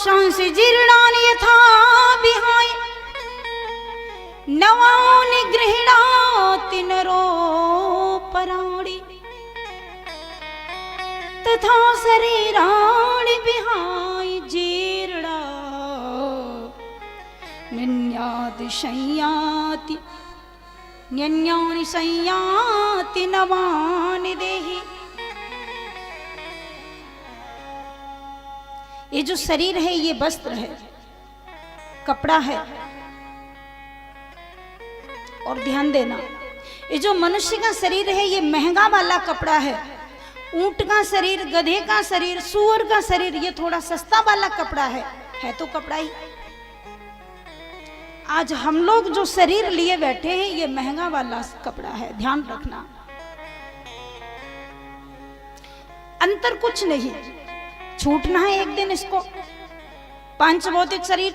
मांसांसि जीर्णानि यथा विहाय नवानि गृह्णाति नरोपराणि तथा शरीराणि विहाय जीर्णा न्यन्यानि संयाति नवानि देहि। ये जो शरीर है ये वस्त्र है, कपड़ा है। और ध्यान देना, ये जो मनुष्य का शरीर है ये महंगा वाला कपड़ा है। ऊंट का शरीर, गधे का शरीर, सूअर का शरीर ये थोड़ा सस्ता वाला कपड़ा है तो कपड़ा ही। आज हम लोग जो शरीर लिए बैठे हैं ये महंगा वाला कपड़ा है, ध्यान रखना। अंतर कुछ नहीं, छूटना है एक दिन इसको। पंच भौतिक शरीर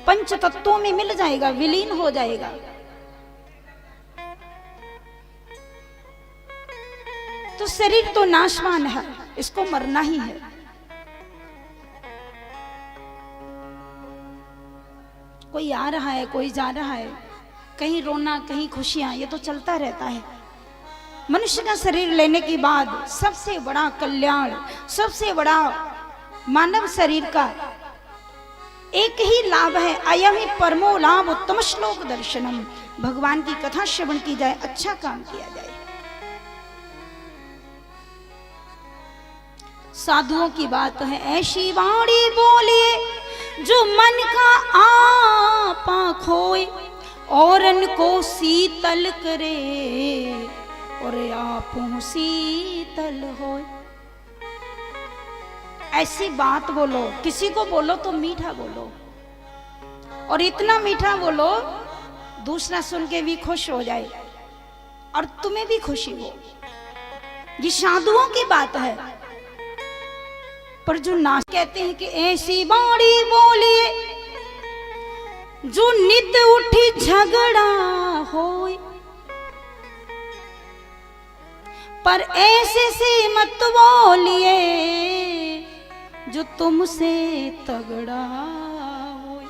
पंच तत्वों में मिल जाएगा, विलीन हो जाएगा। तो शरीर तो नाशवान है, इसको मरना ही है। कोई आ रहा है, कोई जा रहा है, कहीं रोना, कहीं खुशियां, ये तो चलता रहता है। मनुष्य का शरीर लेने के बाद सबसे बड़ा कल्याण, सबसे बड़ा मानव शरीर का एक ही लाभ है, अयम ही परमो लाभ उत्तम श्लोक दर्शनम। भगवान की कथा श्रवण की जाए, अच्छा काम किया जाए। साधुओं की बात है, ऐसी वाणी बोलिए जो मन का आपा खोए औरन को शीतल करे और आपो शीतल होए। ऐसी बात बोलो, किसी को बोलो तो मीठा बोलो, और इतना मीठा बोलो दूसरा सुन के भी खुश हो जाए और तुम्हें भी खुशी हो। ये साधुओं की बात है। पर जो नाच कहते हैं कि ऐसी बाणी बोलिए जो नित उठी झगड़ा होए, पर ऐसे से मत बोलिए जो तुमसे तगड़ा होए।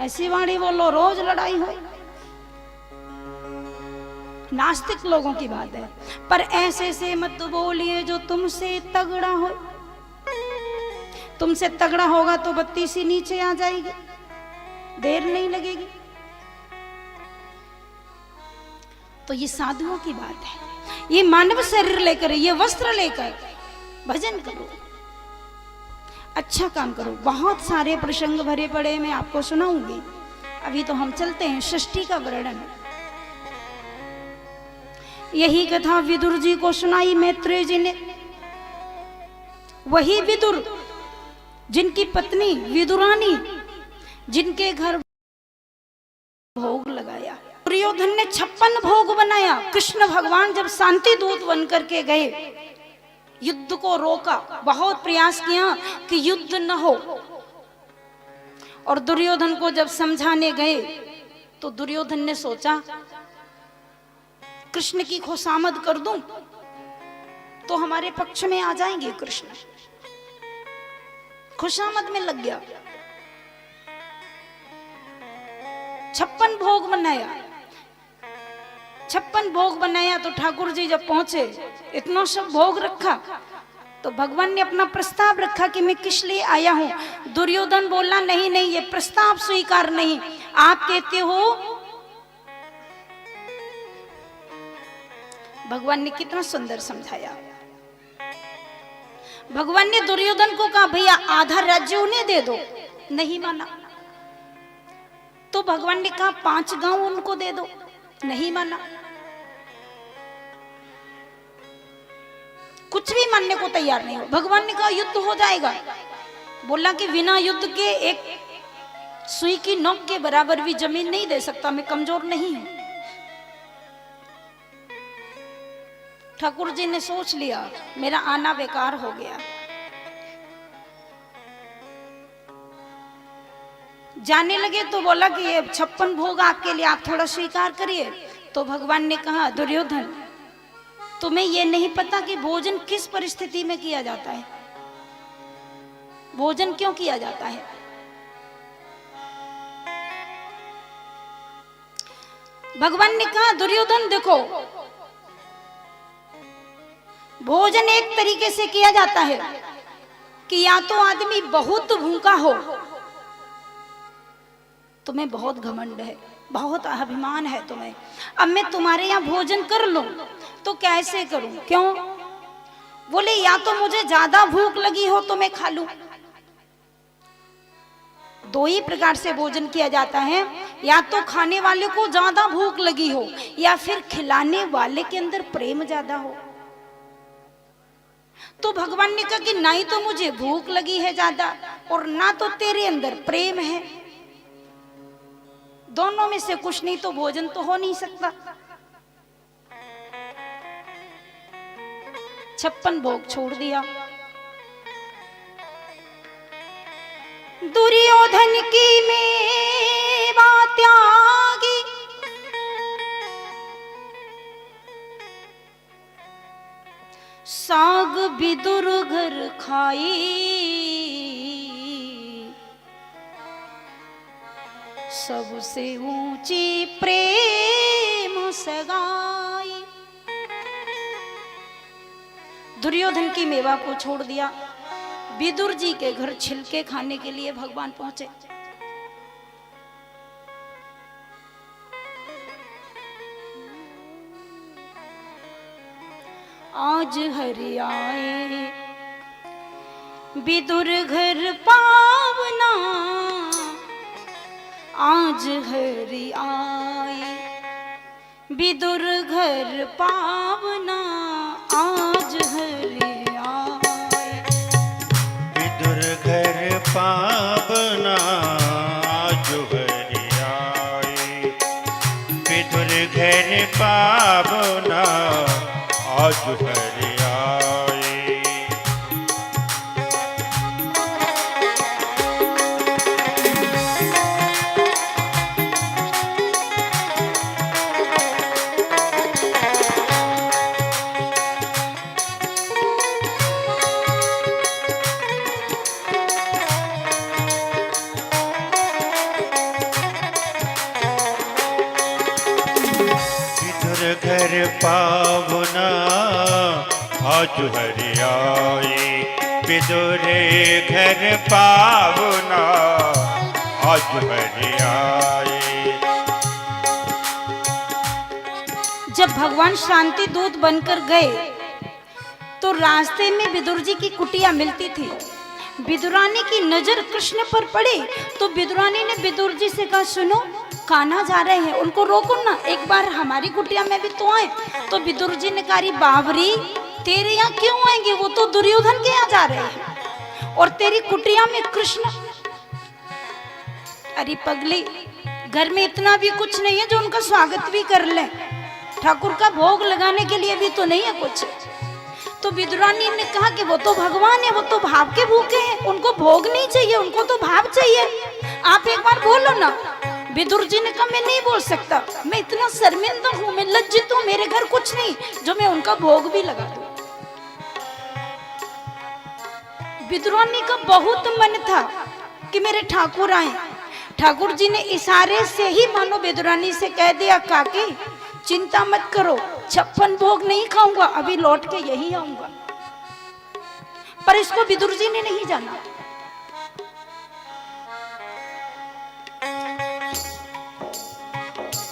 ऐसी वाणी बोलो रोज लड़ाई होए, नास्तिक लोगों की बात है। पर ऐसे से मत बोलिए जो तुमसे तगड़ा हो। तुमसे तगड़ा होगा तो बत्ती सी नीचे आ जाएगी, देर नहीं लगेगी। तो ये साधुओं की बात है। ये मानव शरीर लेकर, ये वस्त्र लेकर भजन करो, अच्छा काम करो। बहुत सारे प्रसंग भरे पड़े मैं आपको सुनाऊंगी। अभी तो हम चलते हैं षष्ठी का वर्णन। यही कथा विदुर जी को सुनाई मैत्रेय जी ने। वही विदुर जिनकी पत्नी विदुरानी, जिनके घर भोग लगाया। दुर्योधन ने 56 भोग बनाया। कृष्ण भगवान जब शांति दूत बनकर के गए, युद्ध को रोका, बहुत प्रयास किया कि युद्ध न हो। और दुर्योधन को जब समझाने गए तो दुर्योधन ने सोचा कृष्ण की खुशामद कर दूं तो हमारे पक्ष में आ जाएंगे कृष्ण। खुशामद में लग गया। 56 भोग बनाया। 56 भोग बनाया तो ठाकुर जी जब पहुंचे, इतना सब भोग रखा तो भगवान ने अपना प्रस्ताव रखा कि मैं किस लिए आया हूं। दुर्योधन बोला नहीं नहीं, ये प्रस्ताव स्वीकार नहीं। आप कहते हो, भगवान ने कितना सुंदर समझाया। भगवान ने दुर्योधन को कहा भैया आधा राज्य उन्हें दे दो, नहीं माना। तो भगवान ने कहा 5 गांव उनको दे दो, नहीं माना। कुछ भी मानने को तैयार नहीं हो। भगवान ने कहा युद्ध हो जाएगा। बोला कि बिना युद्ध के एक सुई की नोक के बराबर भी जमीन नहीं दे सकता, मैं कमजोर नहीं हूं। ठाकुर जी ने सोच लिया मेरा आना बेकार हो गया। जाने लगे तो बोला कि ये 56 भोग आपके लिए, आप थोड़ा स्वीकार करिए। तो भगवान ने कहा दुर्योधन तुम्हें यह नहीं पता कि भोजन किस परिस्थिति में किया जाता है, भोजन क्यों किया जाता है। भगवान ने कहा दुर्योधन देखो, भोजन एक तरीके से किया जाता है कि या तो आदमी बहुत भूखा हो, तुम्हें बहुत घमंड है, बहुत अभिमान है तुम्हें, अब मैं तुम्हारे यहाँ भोजन कर लूं तो कैसे करूं, क्यों? बोले या तो मुझे ज्यादा भूख लगी हो तो मैं खा लूं। दो ही प्रकार से भोजन किया जाता है, या तो खाने वाले को ज्यादा भूख लगी हो या फिर खिलाने वाले के अंदर प्रेम ज्यादा हो। तो भगवान ने कहा कि ना ही तो मुझे भूख लगी है ज्यादा और ना तो तेरे अंदर प्रेम है, दोनों में से कुछ नहीं तो भोजन तो हो नहीं सकता। 56 भोग छोड़ दिया। दुर्योधन की मेवा त्यागी, साग विदुर घर खाई, सबसे ऊंची प्रेम सगाई। दुर्योधन की मेवा को छोड़ दिया, विदुर जी के घर छिलके खाने के लिए भगवान पहुंचे। आज हरि आए विदुर घर पावना, आज हरि आए विदुर घर पावना, आज हरि आए विदुर घर पावना, आज हरि आए विदुर घर पावना, आज हरि आए। घर पावना, आज हरि आए विदुर घर पावना, आज हरि आए। जब भगवान शांति दूत बनकर गए तो रास्ते में विदुर जी की कुटिया मिलती थी। विदुरानी की नजर कृष्ण पर पड़ी तो विदुरानी ने विदुर जी से कहा सुनो, कान्हा जा रहे हैं, उनको रोको ना, एक बार हमारी कुटिया में भी तो आए। तो विदुर जी ने कहा बाबरी तेरे यहाँ क्यों आएंगे, वो तो दुर्योधन के यहाँ जा रहे हैं और तेरी कुटिया में कृष्ण। अरे पगली, घर में इतना भी कुछ नहीं है जो उनका स्वागत भी कर ले, ठाकुर का भोग लगाने के लिए भी तो नहीं है कुछ। तो विदुरानी ने कहा कि वो तो भगवान है, वो तो भाव के भूखे हैं, उनको भोग नहीं चाहिए, उनको तो भाव चाहिए, आप एक बार बोलो ना। विदुर जी ने कहा मैं नहीं बोल सकता, मैं इतना शर्मिंदा हूं, मैं लज्जित हूं, मेरे घर कुछ नहीं जो मैं उनका भोग भी लगा दूं। विदुरानी का बहुत मन था कि मेरे ठाकुर आए। ठाकुर जी ने इशारे से ही मानो विदुरानी से कह दिया काकी चिंता मत करो, 56 भोग नहीं खाऊंगा, अभी लौट के यही आऊंगा। पर इसको विदुर जी ने नहीं जाना।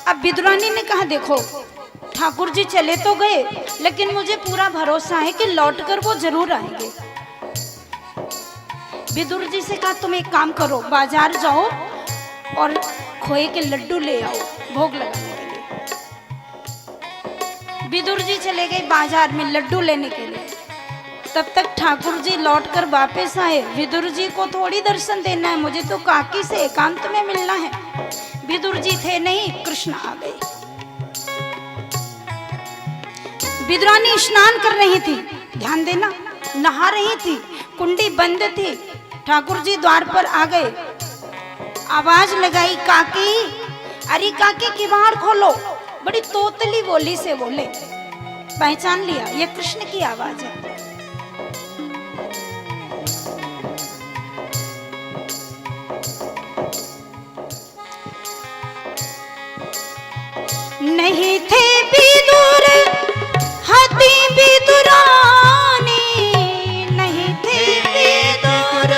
अब विदुरानी ने कहा देखो ठाकुर जी चले तो गए, लेकिन मुझे पूरा भरोसा है कि लौटकर वो जरूर आएंगे। विदुर जी से कहा तुम एक काम करो, बाजार जाओ और खोए के लड्डू ले आओ भोग लगाने के लिए। विदुर जी चले गए बाजार में लड्डू लेने के लिए। तब तक ठाकुर जी लौटकर वापस आए। विदुर जी को थोड़ी दर्शन देना है, मुझे तो काकी से एकांत में मिलना है। विदुर जी थे नहीं, कृष्ण आ गए। विदुरानी स्नान कर रही थी, ध्यान देना, नहा रही थी, कुंडी बंद थी। ठाकुर जी द्वार पर आ गए, आवाज लगाई काकी, अरे काकी किवाड़ खोलो। बड़ी तोतली बोली से बोले। पहचान लिया ये कृष्ण की आवाज है। नहीं थे विदुर हति विदुरानी, नहीं थे विदुर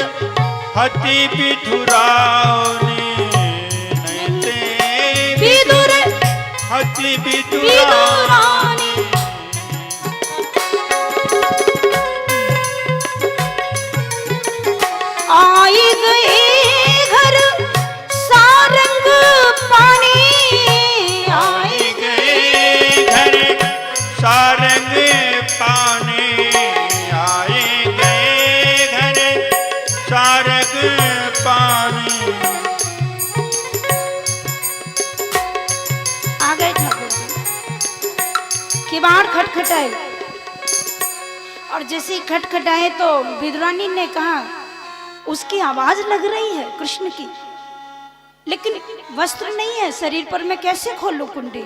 हति विदुरानी, नहीं थे विदुर हति विदुरानी। विदुरानी। आई गए घर सारंग पानी, आई गए घर सारंग पानी, आई गए घर सारंग पानी। आ गए ठाकुर जी। किवाड़ खटखटाए और जैसे ही खटखटाए तो विदुरानी ने कहा उसकी आवाज लग रही है कृष्ण की, लेकिन वस्त्र नहीं है शरीर पर, मैं कैसे खोलूं कुंडी।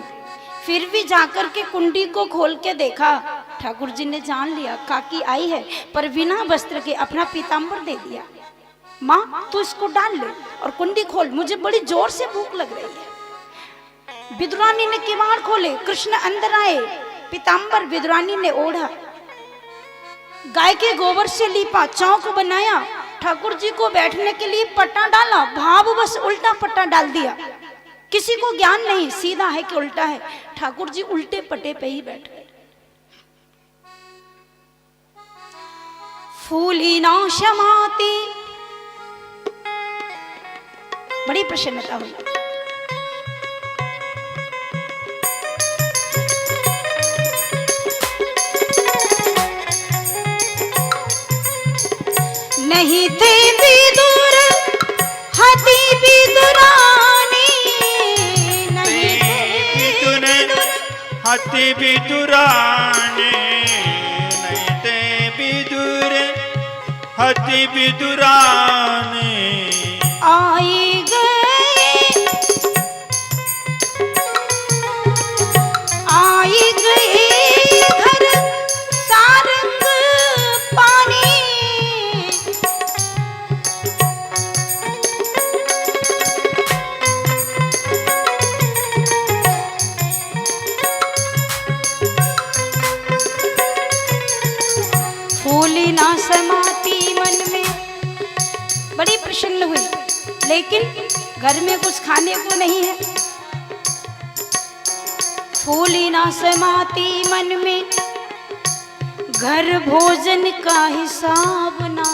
फिर भी जाकर के कुंडी को खोल के देखा, ठाकुर जी ने जान लिया काकी आई है, पर बिना वस्त्र के अपना पीताम्बर दे दिया। माँ तू इसको डाल ले और कुंडी खोल, मुझे बड़ी जोर से भूख लग रही है। विदुरानी ने किवाड़ खोले, कृष्ण अंदर आए, पीताम्बर विदुरानी ने ओढ़ा, गाय के गोबर से लीपा, चौक बनाया, ठाकुर जी को बैठने के लिए पट्टा डाला, भाव बस उल्टा पट्टा डाल दिया। किसी को ज्ञान नहीं सीधा है कि उल्टा है, ठाकुर जी उल्टे पट्टे पे ही बैठ गए। फूली ना शमाती, बड़ी प्रसन्नता हुई। नहीं थे विदुर हति विदुरानी, नहीं थे विदुर हति विदुरानी, नहीं थे विदुर हति विदुरानी। आई गए, आई गए घर सारंग पानी, फूली ना समाती मन में, बड़ी प्रसन्न हुई, लेकिन घर में कुछ खाने को नहीं है। फूली ना समाती मन में, घर भोजन का हिसाब ना,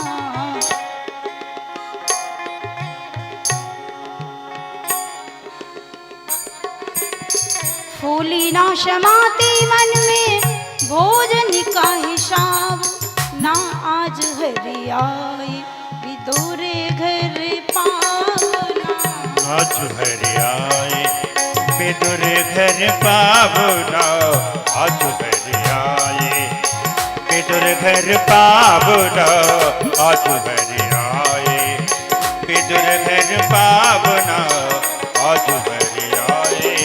फूली ना समाती मन में, भोजन का हिसाब ना, आज हरि आए विदुर घर पावना, आज हरि आए विदुर घर पावना, आज हरि आए विदुर घर पावना, आज हरि आए विदुर घर पावना, आज हरि आए।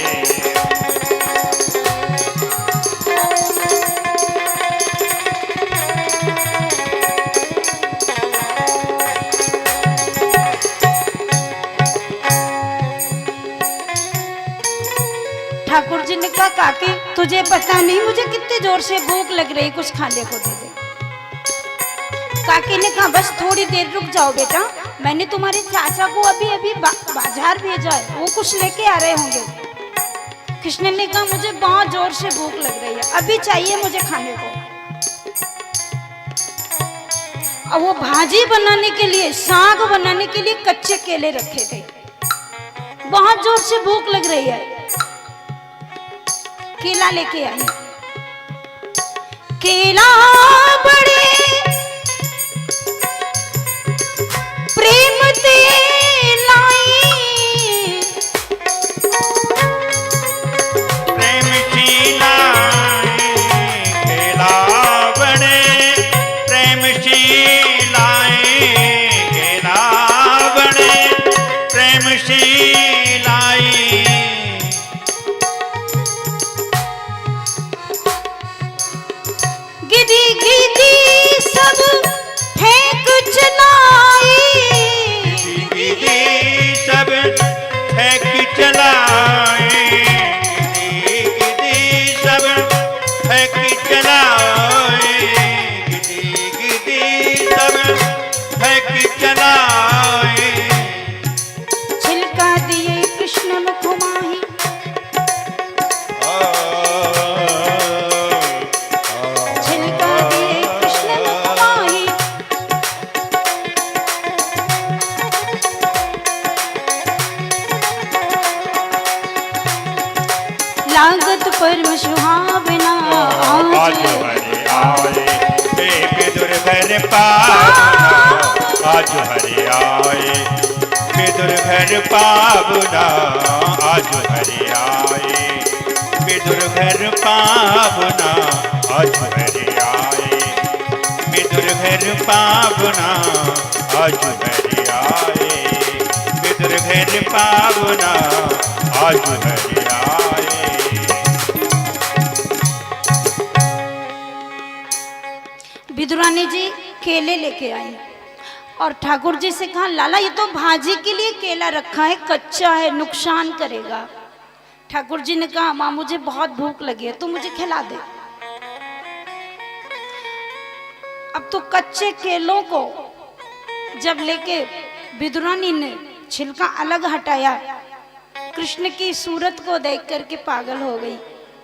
ठाकुर जी ने कहा काकी तुझे पता नहीं मुझे कितनी जोर से भूख लग रही, कुछ खाने को दे दे। काकी ने कहा बस थोड़ी देर रुक जाओ बेटा, मैंने तुम्हारे चाचा को अभी अभी बाजार भेजा है, वो कुछ लेके आ रहे होंगे। कृष्ण ने कहा मुझे बहुत जोर से भूख लग रही है, अभी चाहिए मुझे खाने को। और वो भाजी बनाने के लिए, साग बनाने के लिए कच्चे केले रखे थे, बहुत जोर से भूख लग रही है, केला लेके आई। केला बड़े प्रेम ते लाई, प्रेम की लाई, केला बड़े प्रेम की लाई, केला बड़े प्रेम की लाई। परम सुहावना आज हरे आए हे विदुर घर पावना आज हरे आए विदुर घर पावना आज हरे आए विदुर घर पावना आज हरे आए विदुर घर पावना आज हरे आए विदुर घर पावना आज हरे आए। विदुरानी जी केले लेके आई और ठाकुर जी से कहा लाला ये तो भाजी के लिए केला रखा है, कच्चा है, नुकसान करेगा। ठाकुर जी ने कहा माँ मुझे बहुत भूख लगी है, तू मुझे खिला दे। अब तो कच्चे केलों को जब लेके विदुरानी ने छिलका अलग हटाया, कृष्ण की सूरत को देख करके पागल हो गई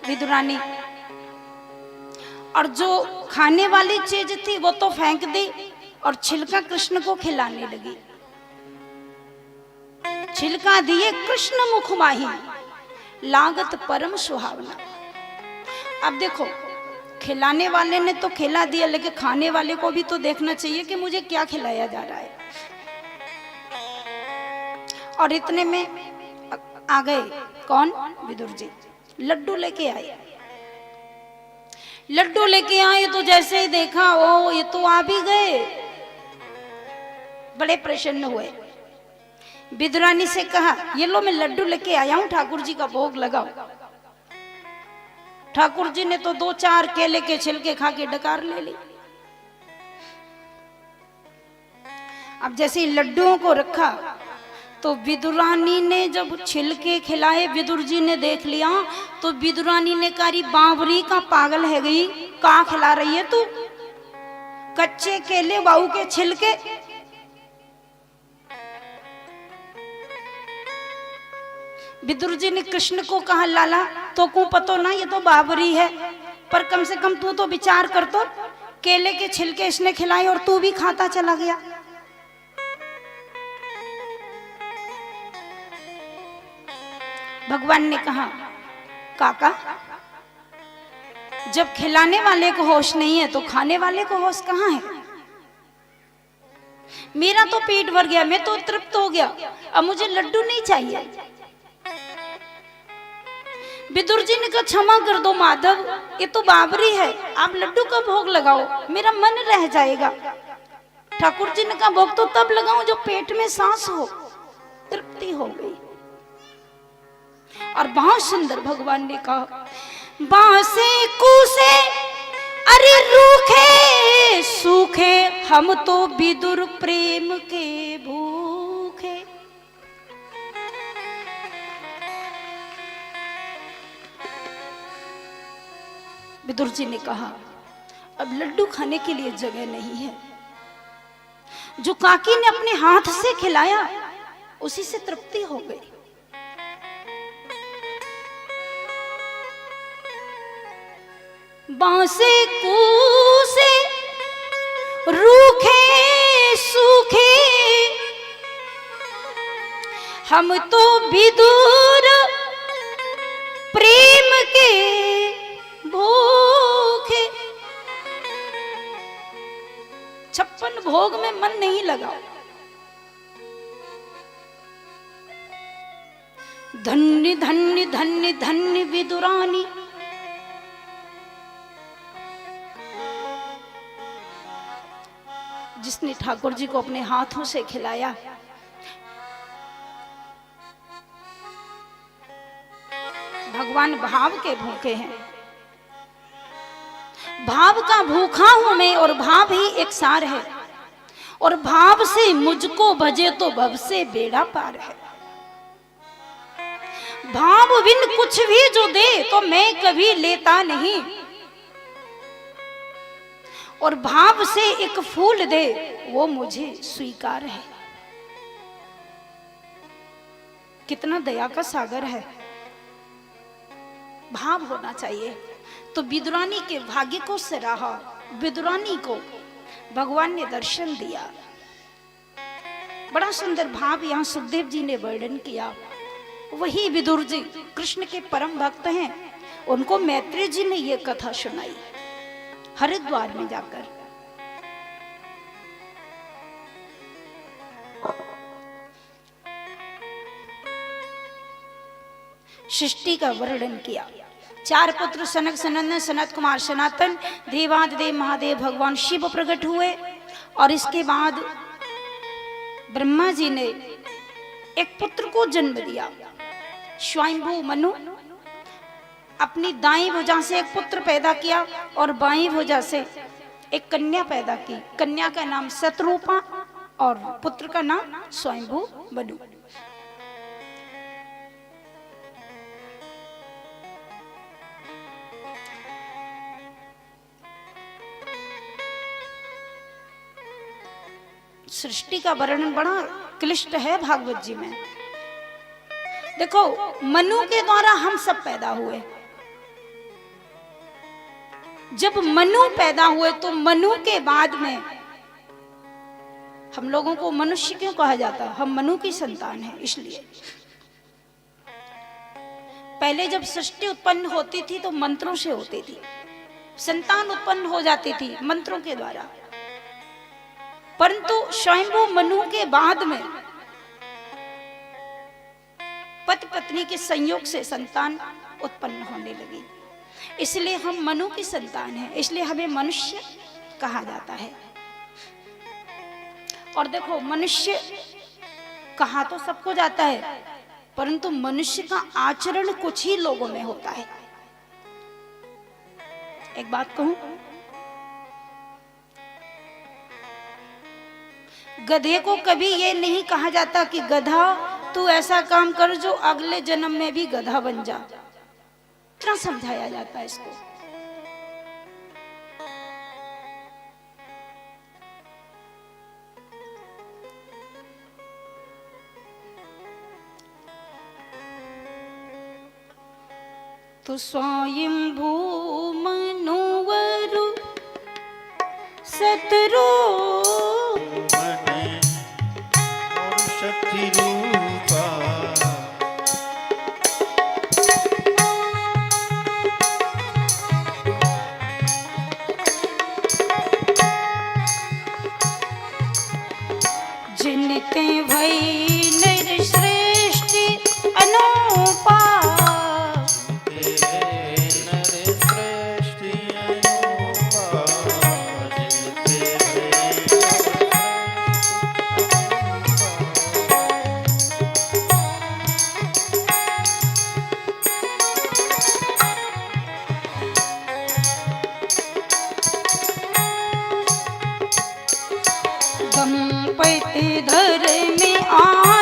विदुरानी, और जो खाने वाली चीज थी वो तो फेंक दी और छिलका कृष्ण को खिलाने लगी। छिलका दिए कृष्ण मुख माही लागत परम सुहावना। अब देखो खिलाने वाले ने तो खिला दिया, लेकिन खाने वाले को भी तो देखना चाहिए कि मुझे क्या खिलाया जा रहा है। और इतने में आ गए कौन? विदुर जी लड्डू लेके आए। लड्डू लेके आए तो जैसे ही देखा ओ ये तो आ भी गए, बड़े प्रसन्न हुए। विदुरानी से कहा ये लो मैं लड्डू लेके आया हूं, ठाकुर जी का भोग लगाओ। ठाकुर जी ने तो 2-4 केले के छिलके खा के डकार ले ली। अब जैसे ही लड्डुओं को रखा तो विदुरानी ने जब छिलके खिलाए, विदुर जी ने देख लिया तो विदुरानी ने कहा बावरी का पागल है गई, कहाँ खिला रही है तू? कच्चे केले बाऊ के छिलके। विदुर जी ने कृष्ण को कहा लाला तो को पतो ना ये तो बावरी है, पर कम से कम तू तो विचार कर, तो केले के छिलके इसने खिलाए और तू भी खाता चला गया। भगवान ने कहा काका जब खिलाने वाले को होश नहीं है तो खाने वाले को होश कहाँ है? मेरा तो पेट भर गया, मैं तो तृप्त हो गया, अब मुझे लड्डू नहीं चाहिए। विदुर जी ने कहा क्षमा कर दो माधव, ये तो बाबरी है, आप लड्डू का भोग लगाओ, मेरा मन रह जाएगा। ठाकुर जी ने कहा भोग तो तब लगाऊं जो पेट में सांस हो। तृप्ति हो गई। और बहुत सुंदर भगवान ने कहा बांसे कूसे अरे रूखे सूखे, हम तो विदुर प्रेम के भूखे। विदुर जी ने कहा अब लड्डू खाने के लिए जगह नहीं है, जो काकी ने अपने हाथ से खिलाया उसी से तृप्ति हो गई। बांसे कूसे रूखे सूखे, हम तो विदुर प्रेम के भूखे। 56 भोग में मन नहीं लगा। धन्य धन्य धन्य धन्य विदुरानी, जिसने ठाकुर जी को अपने हाथों से खिलाया। भगवान भाव के भूखे हैं। भाव का भूखा हूं मैं और भाव ही एक सार है, और भाव से मुझको भजे तो भव से बेड़ा पार है। भाव बिन कुछ भी जो दे तो मैं कभी लेता नहीं, और भाव से एक फूल दे वो मुझे स्वीकार है। कितना दया का सागर है। भाव होना चाहिए। तो विदुरानी के भाग्य को सराहा। विदुरानी को भगवान ने दर्शन दिया। बड़ा सुंदर भाव यहाँ सुखदेव जी ने वर्णन किया। वही विदुर जी कृष्ण के परम भक्त हैं उनको मैत्रेय जी ने ये कथा सुनाई हरिद्वार में जाकर। सृष्टि का वर्णन किया। 4 पुत्र सनक सनंदन सनत कुमार सनातन देवाधिदेव महादेव भगवान शिव प्रकट हुए और इसके बाद ब्रह्मा जी ने एक पुत्र को जन्म दिया, स्वयंभू मनु। अपनी दाईं भुजा से एक पुत्र पैदा किया और बाईं भुजा से एक कन्या पैदा की। कन्या का नाम शतरूपा और पुत्र का नाम स्वयंभू मनु। सृष्टि का वर्णन बड़ा क्लिष्ट है भागवत जी में। देखो, मनु के द्वारा हम सब पैदा हुए। जब मनु पैदा हुए तो मनु के बाद में हम लोगों को मनुष्य क्यों कहा जाता है? हम मनु की संतान हैं इसलिए। पहले जब सृष्टि उत्पन्न होती थी तो मंत्रों से होती थी, संतान उत्पन्न हो जाती थी मंत्रों के द्वारा। परंतु स्वयंभू मनु के बाद में पति पत्नी के संयोग से संतान उत्पन्न होने लगी, इसलिए हम मनु की संतान हैं, इसलिए हमें मनुष्य कहा जाता है। और देखो, मनुष्य कहा तो सबको जाता है, परंतु मनुष्य का आचरण कुछ ही लोगों में होता है। एक बात कहूं, गधे को कभी ये नहीं कहा जाता कि गधा तू ऐसा काम कर जो अगले जन्म में भी गधा बन जा। इतना समझाया जाता है इसको। तो स्वयंभू मनुवरु सतरू जिनते भई नरश्रेष्ठि अनुपा दंपति धर में आ